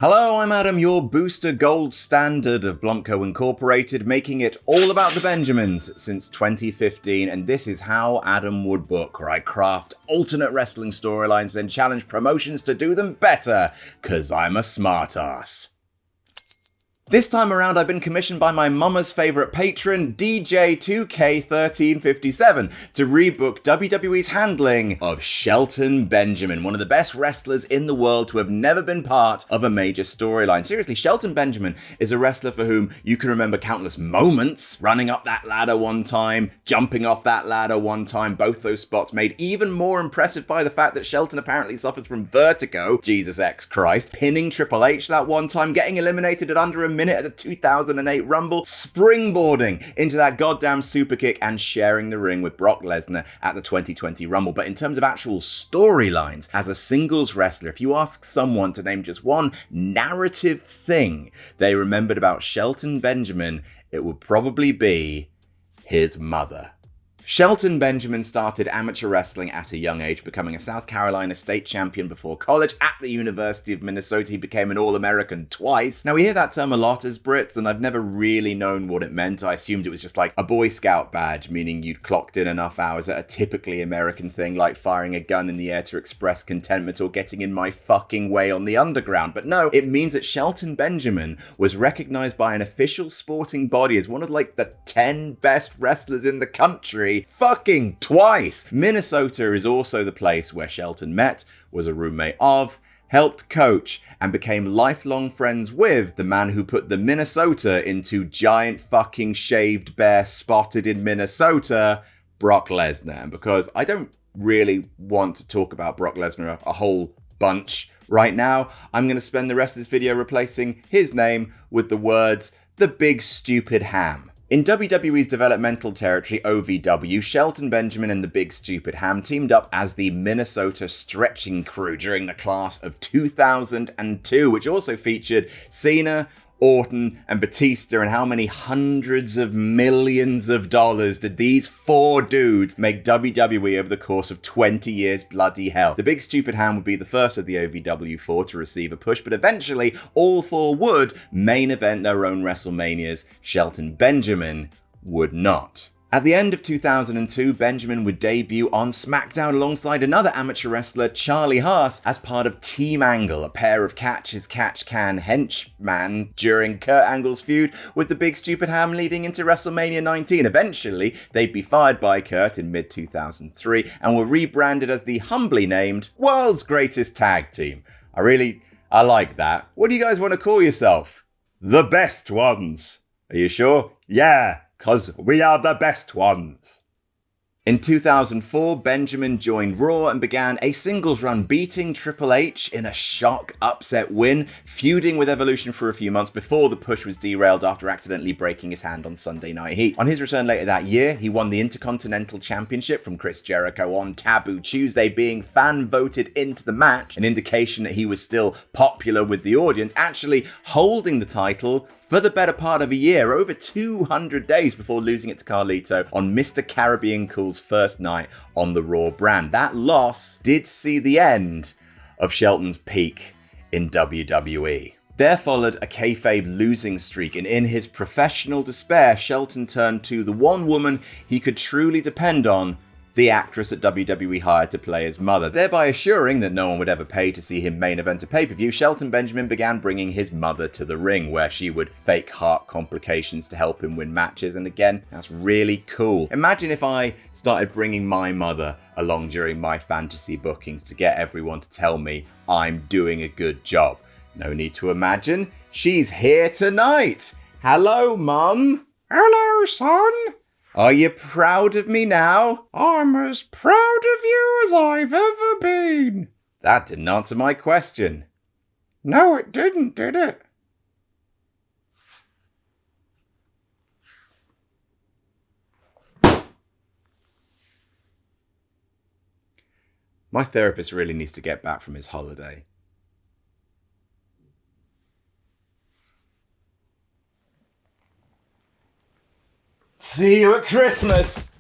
Hello, I'm Adam, your booster gold standard of BlampCo Incorporated, making it all about the Benjamins since 2015, and this is how Adam would book, where I craft alternate wrestling storylines and challenge promotions to do them better, cause I'm a smartass. This time around, I've been commissioned by my mama's favourite patron, DJ2K1357, to rebook WWE's handling of Shelton Benjamin, one of the best wrestlers in the world to have never been part of a major storyline. Seriously, Shelton Benjamin is a wrestler for whom you can remember countless moments, running up that ladder one time, jumping off that ladder one time, both those spots made even more impressive by the fact that Shelton apparently suffers from vertigo, Jesus X Christ, pinning Triple H that one time, getting eliminated at under a minute at the 2008 Rumble, springboarding into that goddamn super kick and sharing the ring with Brock Lesnar at the 2020 Rumble. But in terms of actual storylines, as a singles wrestler, if you ask someone to name just one narrative thing they remembered about Shelton Benjamin, it would probably be his mother. Shelton Benjamin started amateur wrestling at a young age, becoming a South Carolina state champion before college. At the University of Minnesota, he became an All-American twice. Now, we hear that term a lot as Brits, and I've never really known what it meant. I assumed it was just like a Boy Scout badge, meaning you'd clocked in enough hours at a typically American thing like firing a gun in the air to express contentment or getting in my fucking way on the underground. But no, it means that Shelton Benjamin was recognized by an official sporting body as one of like the 10 best wrestlers in the country. Fucking twice! Minnesota is also the place where Shelton met, was a roommate of, helped coach, and became lifelong friends with the man who put the Minnesota into giant fucking shaved bear spotted in Minnesota, Brock Lesnar. And because I don't really want to talk about Brock Lesnar a whole bunch right now, I'm going to spend the rest of this video replacing his name with the words, the big stupid ham. In WWE's developmental territory, OVW, Shelton Benjamin and the Big Stupid Ham teamed up as the Minnesota Stretching Crew during the class of 2002, which also featured Cena, Orton, and Batista. And how many hundreds of millions of dollars did these four dudes make WWE over the course of 20 years? Bloody hell. The Big Stupid Ham would be the first of the OVW four to receive a push, but eventually all four would main event their own WrestleManias. Shelton Benjamin would not. At the end of 2002, Benjamin would debut on SmackDown alongside another amateur wrestler, Charlie Haas, as part of Team Angle, a pair of catch-as-catch-can henchmen during Kurt Angle's feud with the Big Stupid Ham leading into WrestleMania 19. Eventually, they'd be fired by Kurt in mid-2003 and were rebranded as the humbly named World's Greatest Tag Team. I like that. What do you guys want to call yourself? The Best Ones. Are you sure? Yeah. 'Cause we are the best ones. In 2004, Benjamin joined Raw and began a singles run, beating Triple H in a shock upset win, feuding with Evolution for a few months before the push was derailed after accidentally breaking his hand on Sunday Night Heat. On his return later that year, he won the Intercontinental Championship from Chris Jericho on Taboo Tuesday, being fan-voted into the match, an indication that he was still popular with the audience, actually holding the title for the better part of a year, over 200 days before losing it to Carlito on Mr. Caribbean Cool's first night on the Raw brand. That loss did see the end of Shelton's peak in WWE. There followed a kayfabe losing streak, and in his professional despair, Shelton turned to the one woman he could truly depend on, the actress that WWE hired to play his mother. Thereby assuring that no one would ever pay to see him main event a pay-per-view, Shelton Benjamin began bringing his mother to the ring, where she would fake heart complications to help him win matches. And again, that's really cool. Imagine if I started bringing my mother along during my fantasy bookings to get everyone to tell me I'm doing a good job. No need to imagine. She's here tonight. Hello, Mum. Hello, son. Are you proud of me now? I'm as proud of you as I've ever been. That didn't answer my question. No, it didn't, did it? My therapist really needs to get back from his holiday. See you at Christmas!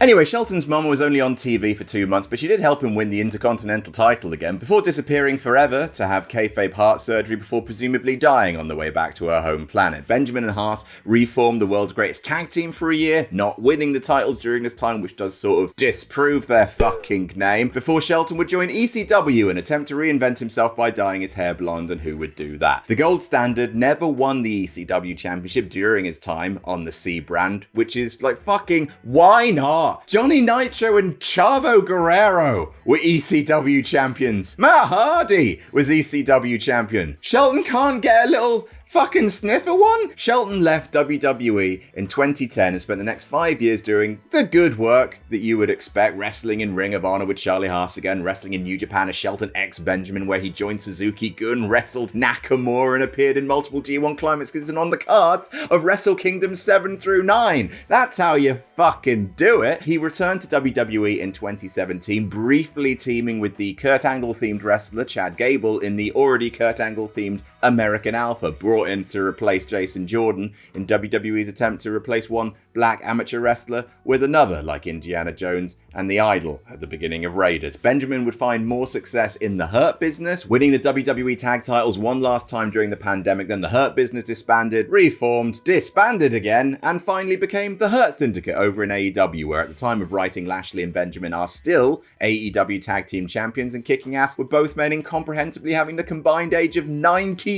Anyway, Anyway, Shelton's mum was only on TV for 2 months, but she did help him win the Intercontinental title again, before disappearing forever to have kayfabe heart surgery before presumably dying on the way back to her home planet. Benjamin and Haas reformed the world's greatest tag team for a year, not winning the titles during this time, which does sort of disprove their fucking name, before Shelton would join ECW and attempt to reinvent himself by dyeing his hair blonde, and who would do that? The Gold Standard never won the ECW championship during his time on the C brand, which is like fucking, why not? Johnny Nitro and Chavo Guerrero were ECW champions. Matt Hardy was ECW champion. Shelton can't get a little fucking sniffer one? Shelton left WWE in 2010 and spent the next 5 years doing the good work that you would expect, wrestling in Ring of Honor with Charlie Haas again, wrestling in New Japan as Shelton X Benjamin, where he joined Suzuki Gun, wrestled Nakamura, and appeared in multiple G1 Climaxes and on the cards of Wrestle Kingdom 7 through 9. That's how you fucking do it. He returned to WWE in 2017, briefly teaming with the Kurt Angle themed wrestler Chad Gable in the already Kurt Angle themed American Alpha, brought in to replace Jason Jordan in WWE's attempt to replace one black amateur wrestler with another, like Indiana Jones and the Idol at the beginning of Raiders. Benjamin would find more success in the Hurt Business, winning the WWE tag titles one last time during the pandemic. Then the Hurt Business disbanded, reformed, disbanded again, and finally became the Hurt Syndicate over in AEW, where at the time of writing, Lashley and Benjamin are still AEW tag team champions and kicking ass, with both men incomprehensibly having the combined age of 99.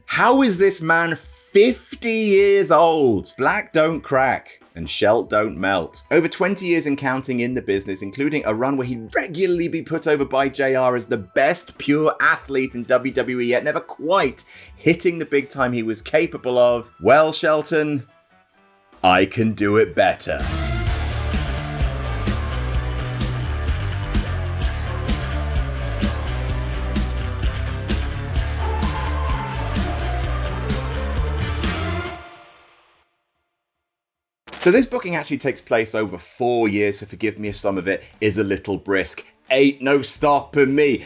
How is this man 50 years old? Black don't crack and Shelt don't melt. Over 20 years and counting in the business, including a run where he'd regularly be put over by JR as the best pure athlete in WWE, yet never quite hitting the big time he was capable of. Well, Shelton, I can do it better. So this booking actually takes place over 4 years, so forgive me if some of it is a little brisk. Ain't no stopping me.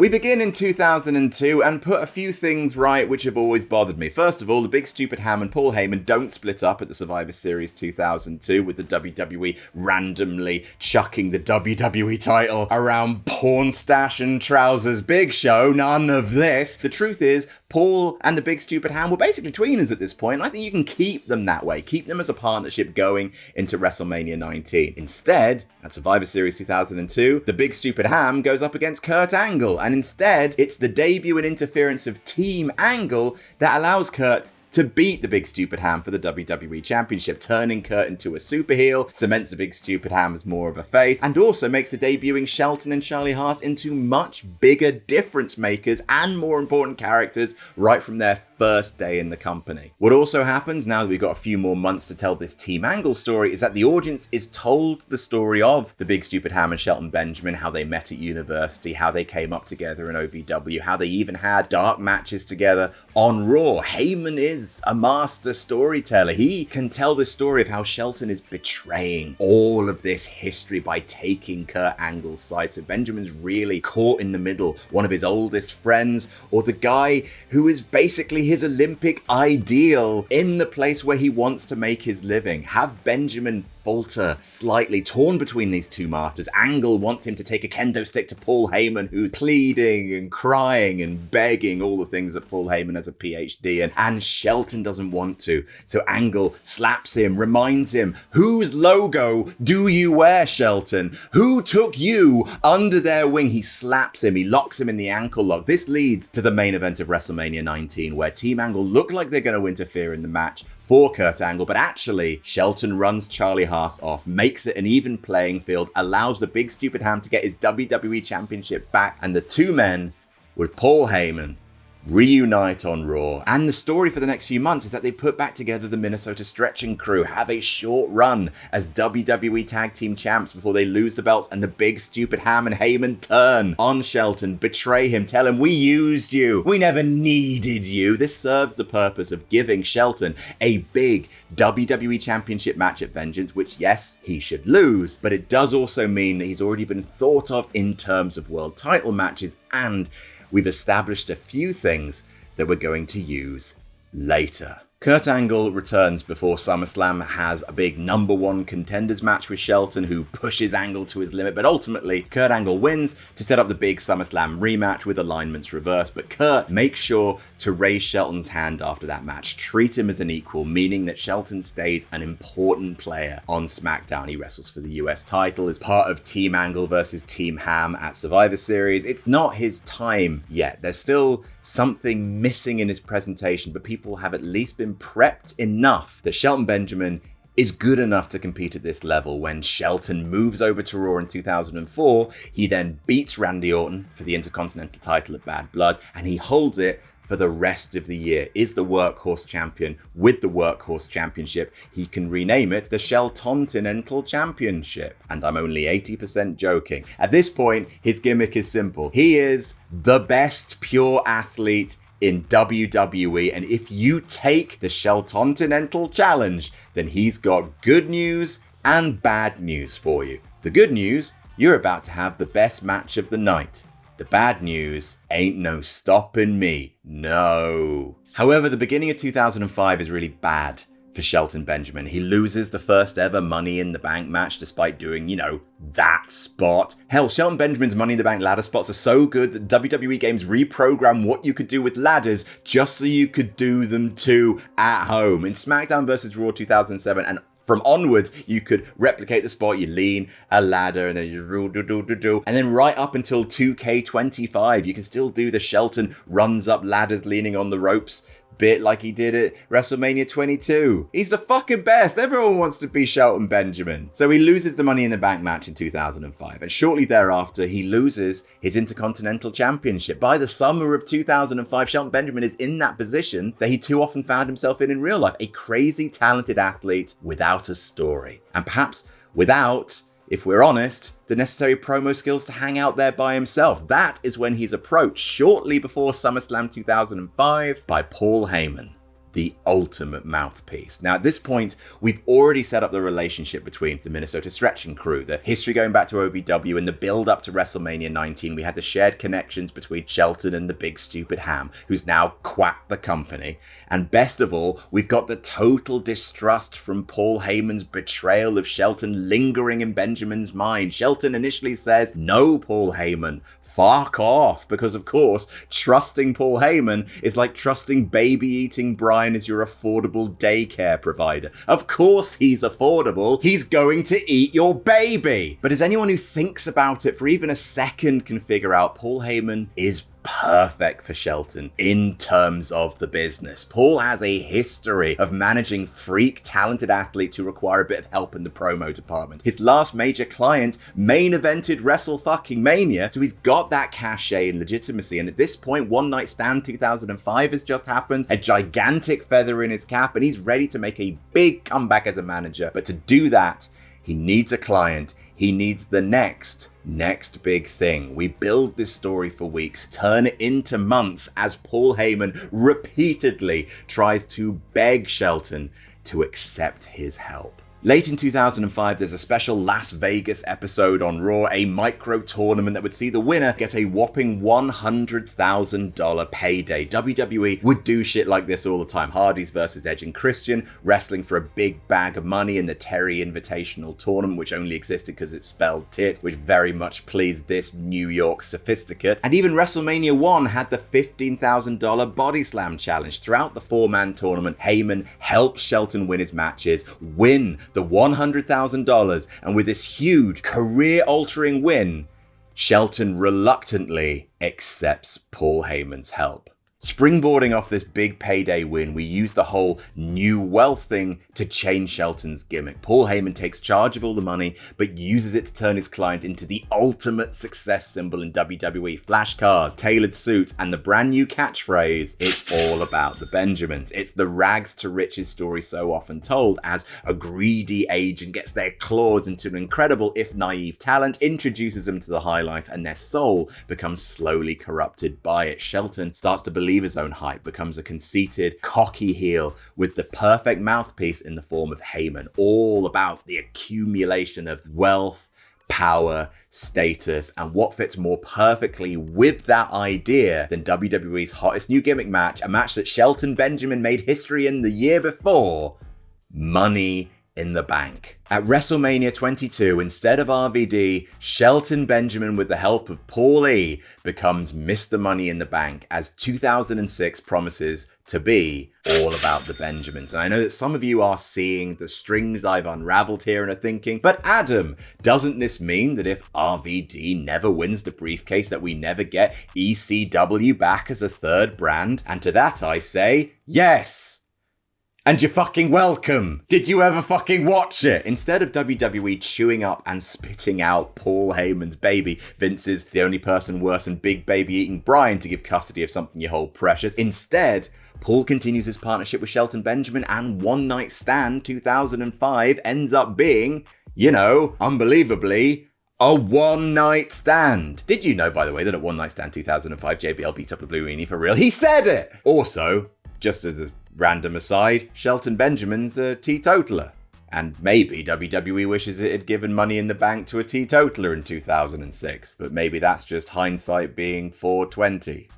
We begin in 2002 and put a few things right which have always bothered me. First of all, the Big Stupid Ham and Paul Heyman don't split up at the Survivor Series 2002, with the WWE randomly chucking the WWE title around porn stash and trousers. Big Show, none of this. The truth is, Paul and the Big Stupid Ham were basically tweeners at this point, and I think you can keep them that way. Keep them as a partnership going into WrestleMania 19. Instead, at Survivor Series 2002, the Big Stupid Ham goes up against Kurt Angle, and instead, it's the debut and interference of Team Angle that allows Kurt to beat the Big Stupid Ham for the WWE Championship, turning Kurt into a super heel, cements the Big Stupid Ham as more of a face, and also makes the debuting Shelton and Charlie Haas into much bigger difference makers and more important characters right from their first day in the company. What also happens, now that we've got a few more months to tell this Team Angle story, is that the audience is told the story of the Big Stupid Ham and Shelton Benjamin, how they met at university, how they came up together in OVW, how they even had dark matches together on Raw. Heyman is a master storyteller. He can tell the story of how Shelton is betraying all of this history by taking Kurt Angle's side. So Benjamin's really caught in the middle, one of his oldest friends, or the guy who is basically his Olympic ideal in the place where he wants to make his living. Have Benjamin falter slightly, torn between these two masters. Angle wants him to take a kendo stick to Paul Heyman, who's pleading and crying and begging all the things that Paul Heyman has a PhD in, and Shelton doesn't want to. So Angle slaps him, reminds him, whose logo do you wear, Shelton? Who took you under their wing? He slaps him, he locks him in the ankle lock. This leads to the main event of WrestleMania 19, where Team Angle look like they're going to interfere in the match for Kurt Angle, but actually Shelton runs Charlie Haas off, makes it an even playing field, allows the Big Stupid Ham to get his WWE Championship back, and the two men, with Paul Heyman, reunite on Raw. And the story for the next few months is that they put back together the Minnesota Stretching Crew, have a short run as WWE Tag Team Champs before they lose the belts, and the Big Stupid Ham and Heyman turn on Shelton, betray him, tell him, we used you, we never needed you. This serves the purpose of giving Shelton a big WWE Championship match at Vengeance, which yes, he should lose, but it does also mean that he's already been thought of in terms of world title matches, and we've established a few things that we're going to use later. Kurt Angle returns before SummerSlam, has a big number one contenders match with Shelton, who pushes Angle to his limit, but ultimately Kurt Angle wins to set up the big SummerSlam rematch with alignments reversed. But Kurt makes sure to raise Shelton's hand after that match, treat him as an equal, meaning that Shelton stays an important player on SmackDown. He wrestles for the US title, is part of Team Angle versus Team Ham at Survivor Series. It's not his time yet. There's still something missing in his presentation, but people have at least been prepped enough that Shelton Benjamin is good enough to compete at this level. When Shelton moves over to Raw in 2004, he then beats Randy Orton for the Intercontinental title at Bad Blood, and he holds it for the rest of the year, is the Workhorse Champion. With the Workhorse Championship, he can rename it the Sheltontinental Championship. And I'm only 80% joking. At this point, his gimmick is simple. He is the best pure athlete in WWE, and if you take the Sheltontinental Challenge, then he's got good news and bad news for you. The good news, you're about to have the best match of the night. The bad news, ain't no stopping me, no. However, the beginning of 2005 is really bad for Shelton Benjamin. He loses the first ever Money in the Bank match despite doing, that spot. Hell, Shelton Benjamin's Money in the Bank ladder spots are so good that WWE games reprogram what you could do with ladders just so you could do them too at home. In SmackDown vs. Raw 2007 and from onwards, you could replicate the spot. You lean a ladder and then you do. And then right up until 2K25, you can still do the Shelton runs up ladders leaning on the ropes bit like he did at WrestleMania 22. He's the fucking best. Everyone wants to be Shelton Benjamin. So he loses the Money in the Bank match in 2005. And shortly thereafter, he loses his Intercontinental Championship. By the summer of 2005, Shelton Benjamin is in that position that he too often found himself in real life. A crazy, talented athlete without a story. And perhaps without, if we're honest, the necessary promo skills to hang out there by himself. That is when he's approached shortly before SummerSlam 2005 by Paul Heyman, the ultimate mouthpiece. Now, at this point, we've already set up the relationship between the Minnesota Stretching Crew, the history going back to OVW and the build up to WrestleMania 19. We had the shared connections between Shelton and the big stupid Ham, who's now quacked the company. And best of all, we've got the total distrust from Paul Heyman's betrayal of Shelton lingering in Benjamin's mind. Shelton initially says, "No, Paul Heyman, fuck off," because of course, trusting Paul Heyman is like trusting baby-eating Brian as your affordable daycare provider. Of course he's affordable. He's going to eat your baby. But as anyone who thinks about it for even a second can figure out, Paul Heyman is perfect for Shelton in terms of the business. Paul has a history of managing freak talented athletes who require a bit of help in the promo department. His last major client main evented WrestleFucking-Mania, so he's got that cachet and legitimacy. And at this point, One Night Stand 2005 has just happened, a gigantic feather in his cap, and he's ready to make a big comeback as a manager. But to do that, he needs a client. He needs the next big thing. We build this story for weeks, turn it into months as Paul Heyman repeatedly tries to beg Shelton to accept his help. Late in 2005, there's a special Las Vegas episode on Raw, a micro tournament that would see the winner get a whopping $100,000 payday. WWE would do shit like this all the time. Hardys versus Edge and Christian, wrestling for a big bag of money in the Terry Invitational Tournament, which only existed because it's spelled tit, which very much pleased this New York sophisticate. And even WrestleMania 1 had the $15,000 Body Slam Challenge. Throughout the four-man tournament, Heyman helps Shelton win his matches, win the $100,000, and with this huge career-altering win, Shelton reluctantly accepts Paul Heyman's help. Springboarding off this big payday win, we use the whole new wealth thing to change Shelton's gimmick. Paul Heyman takes charge of all the money, but uses it to turn his client into the ultimate success symbol in WWE. Flashcards, tailored suits, and the brand new catchphrase, "It's all about the Benjamins." It's the rags to riches story so often told, as a greedy agent gets their claws into an incredible, if naive, talent, introduces them to the high life, and their soul becomes slowly corrupted by it. Shelton starts to believe his own hype, becomes a conceited, cocky heel with the perfect mouthpiece in the form of Heyman, all about the accumulation of wealth, power, status, and what fits more perfectly with that idea than WWE's hottest new gimmick match, a match that Shelton Benjamin made history in the year before, Money in the Bank. At WrestleMania 22, instead of RVD, Shelton Benjamin, with the help of Paul E, becomes Mr. Money in the Bank, as 2006 promises to be all about the Benjamins. And I know that some of you are seeing the strings I've unraveled here and are thinking, but Adam, doesn't this mean that if RVD never wins the briefcase that we never get ECW back as a third brand? And to that I say, yes! And you're fucking welcome. Did you ever fucking watch it? Instead of WWE chewing up and spitting out Paul Heyman's baby, Vince is the only person worse than big baby eating Brian to give custody of something you hold precious. Instead, Paul continues his partnership with Shelton Benjamin, and One Night Stand 2005 ends up being, unbelievably, a one-night stand. Did you know, by the way, that at One Night Stand 2005, JBL beats up the Blue Meanie for real? He said it! Also, just as a random aside, Shelton Benjamin's a teetotaler. And maybe WWE wishes it had given Money in the Bank to a teetotaler in 2006. But maybe that's just hindsight being 420.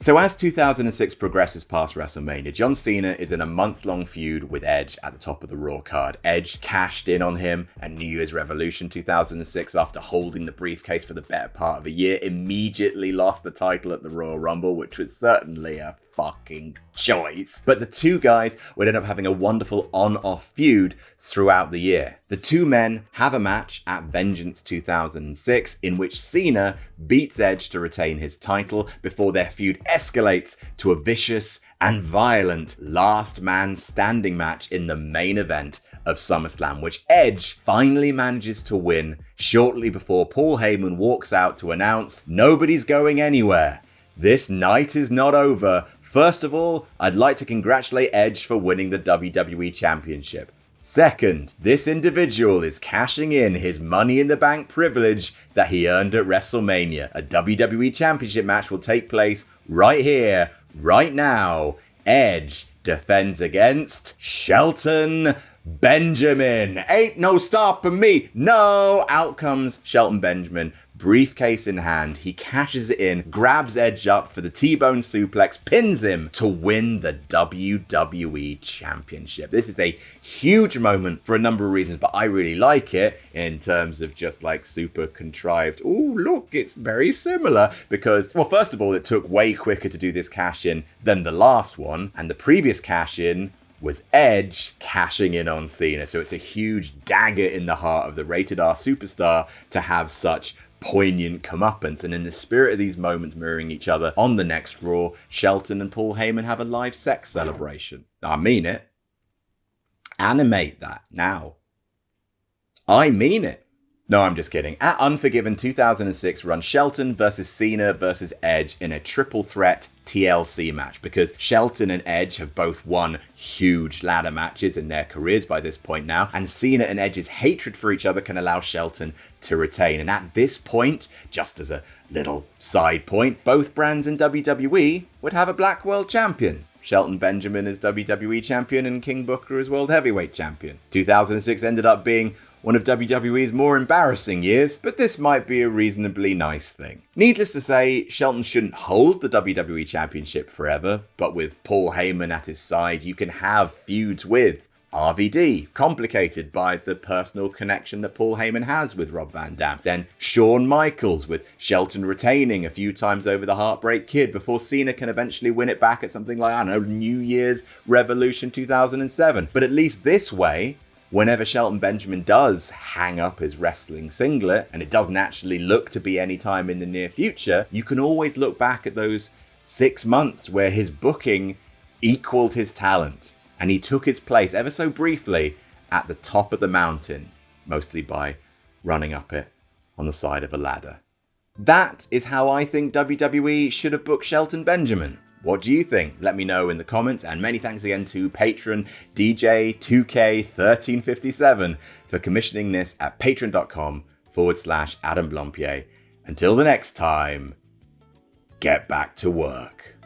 So as 2006 progresses past WrestleMania, John Cena is in a months-long feud with Edge at the top of the Raw card. Edge cashed in on him at New Year's Revolution 2006 after holding the briefcase for the better part of a year, immediately lost the title at the Royal Rumble, which was certainly a fucking choice. But the two guys would end up having a wonderful on-off feud throughout the year. The two men have a match at Vengeance 2006 in which Cena beats Edge to retain his title before their feud escalates to a vicious and violent last man standing match in the main event of SummerSlam, which Edge finally manages to win shortly before Paul Heyman walks out to announce, "Nobody's going anywhere. This night is not over. First of all, I'd like to congratulate Edge for winning the WWE Championship. Second, this individual is cashing in his Money in the Bank privilege that he earned at WrestleMania. A WWE Championship match will take place right here, right now. Edge defends against Shelton Benjamin. Ain't no stopping me. No. Out comes Shelton Benjamin, briefcase in hand. He cashes it in, grabs Edge up for the T-bone suplex, pins him to win the WWE Championship. This is a huge moment for a number of reasons, but I really like it in terms of just like super contrived. Oh, look, it's very similar because, well, first of all, it took way quicker to do this cash in than the last one, and the previous cash in was Edge cashing in on Cena. So it's a huge dagger in the heart of the rated R superstar to have such poignant comeuppance. And in the spirit of these moments mirroring each other, on the next Raw, Shelton and Paul Heyman have a live sex celebration. I mean it. Animate that now. I mean it. No, I'm just kidding. At Unforgiven 2006 run Shelton versus Cena versus Edge in a triple threat TLC match, because Shelton and Edge have both won huge ladder matches in their careers by this point now, and Cena and Edge's hatred for each other can allow Shelton to retain. And at this point, just as a little side point, both brands in WWE would have a Black World Champion. Shelton Benjamin is WWE Champion and King Booker is World Heavyweight Champion. 2006 ended up being one of WWE's more embarrassing years, but this might be a reasonably nice thing. Needless to say, Shelton shouldn't hold the WWE Championship forever, but with Paul Heyman at his side, you can have feuds with RVD, complicated by the personal connection that Paul Heyman has with Rob Van Dam. Then Shawn Michaels, with Shelton retaining a few times over the Heartbreak Kid before Cena can eventually win it back at something like, New Year's Revolution 2007. But at least this way, whenever Shelton Benjamin does hang up his wrestling singlet, and it doesn't actually look to be any time in the near future, you can always look back at those 6 months where his booking equaled his talent, and he took his place ever so briefly at the top of the mountain, mostly by running up it on the side of a ladder. That is how I think WWE should have booked Shelton Benjamin. What do you think? Let me know in the comments, and many thanks again to patron DJ2K1357 for commissioning this at patreon.com/Adam Blampier. Until the next time, get back to work.